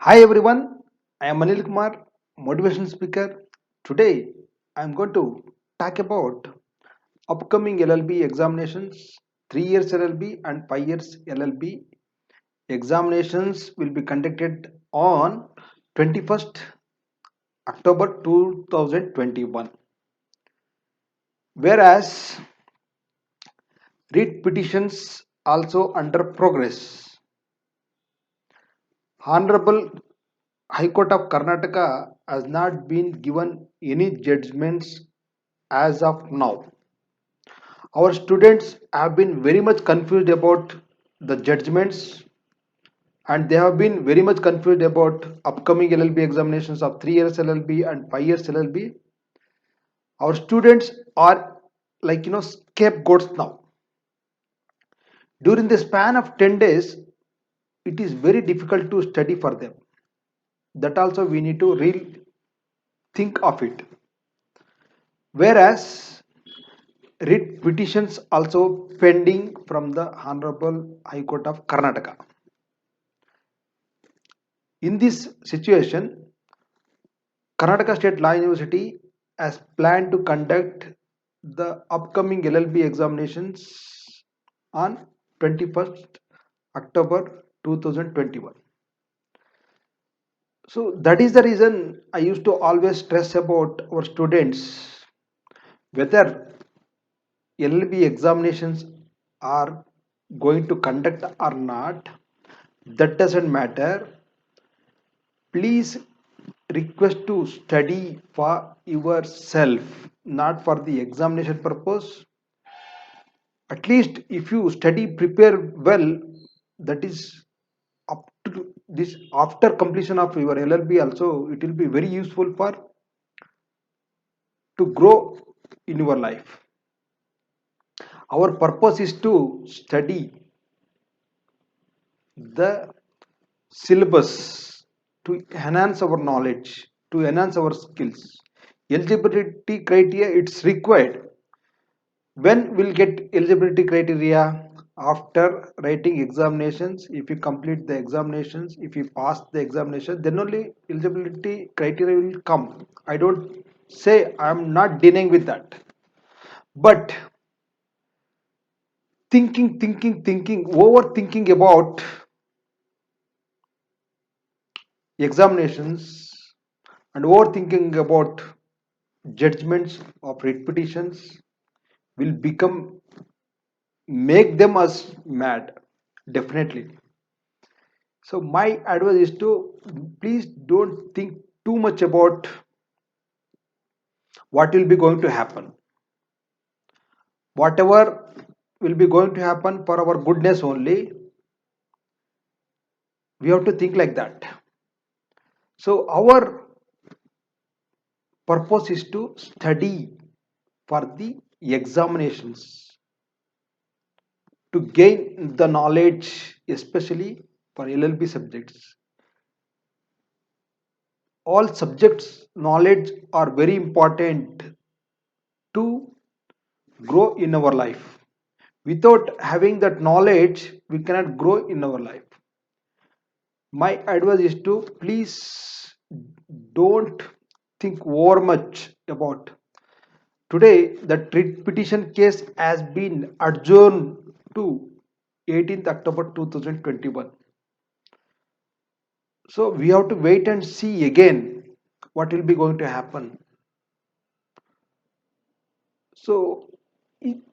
Hi everyone, I am Anil Kumar, motivation speaker. Today I am going to talk about upcoming LLB examinations, 3 years LLB and 5 years LLB examinations will be conducted on 21st October 2021. Whereas writ petitions also under progress. Honorable High Court of Karnataka has not been given any judgments as of now. Our students have been very much confused about the judgments and they have been very much confused about upcoming LLB examinations of 3 years LLB and 5 years LLB. Our students are scapegoats now. During the span of 10 days, it is very difficult to study for them. That also we need to really think of it. Whereas writ petitions also pending from the Honorable High Court of Karnataka. In this situation, Karnataka State Law University has planned to conduct the upcoming LLB examinations on 21st October 2021. So that is the reason I used to always stress about our students whether LLB examinations are going to conduct or not. That doesn't matter. Please request to study for yourself, not for the examination purpose. At least if you study, prepare well, that is up to this after completion of your LLB also, it will be very useful for to grow in your life. Our purpose is to study the syllabus to enhance our knowledge, to enhance our skills. Eligibility criteria, it's required. When will get eligibility criteria? After writing examinations. If you complete the examinations, if you pass the examination, then only eligibility criteria will come. I don't say, I'm not denying with that, but thinking, overthinking about examinations and overthinking about judgments of repetitions will become, make them as mad, definitely. So my advice is to please don't think too much about what will be going to happen. Whatever will be going to happen for our goodness only, we have to think like that. So our purpose is to study for the examinations, to gain the knowledge, especially for LLB subjects. All subjects knowledge are very important to grow in our life. Without having that knowledge, we cannot grow in our life. My advice is to please don't think over much about. Today, the petition case has been adjourned to 18th October 2021. So we have to wait and see again what will be going to happen. So in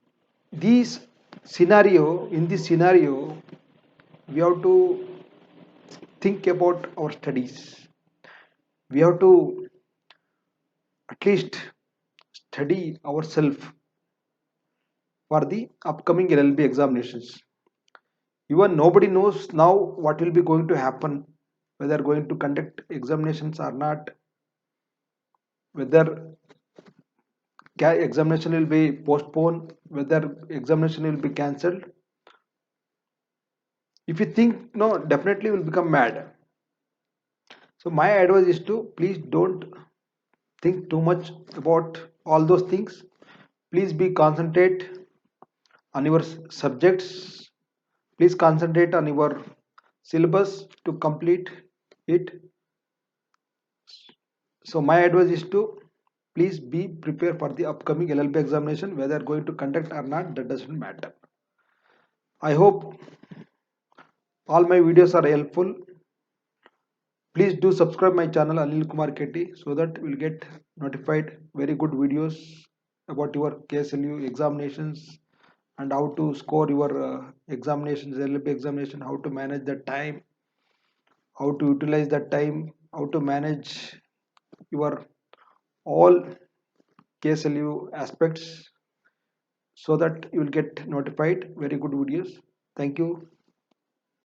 this scenario, we have to think about our studies. We have to at least study ourselves for the upcoming LLB examinations. Even nobody knows now what will be going to happen, whether going to conduct examinations or not, whether examination will be postponed, whether examination will be cancelled. If you think no, definitely will become mad. So my advice is to please don't think too much about all those things. Please be concentrate on your subjects. Please concentrate on your syllabus to complete. it. So my advice is to please be prepared for the upcoming LLB examination, whether going to conduct or not, that doesn't matter. I hope all my videos are helpful. Please do subscribe my channel Anil Kumar Ketty so that you will get notified very good videos about your KSLU examinations and how to score your examinations, LLB examination, how to manage the time, how to utilize that time, how to manage your all KSLU aspects so that you will get notified very good videos. Thank you.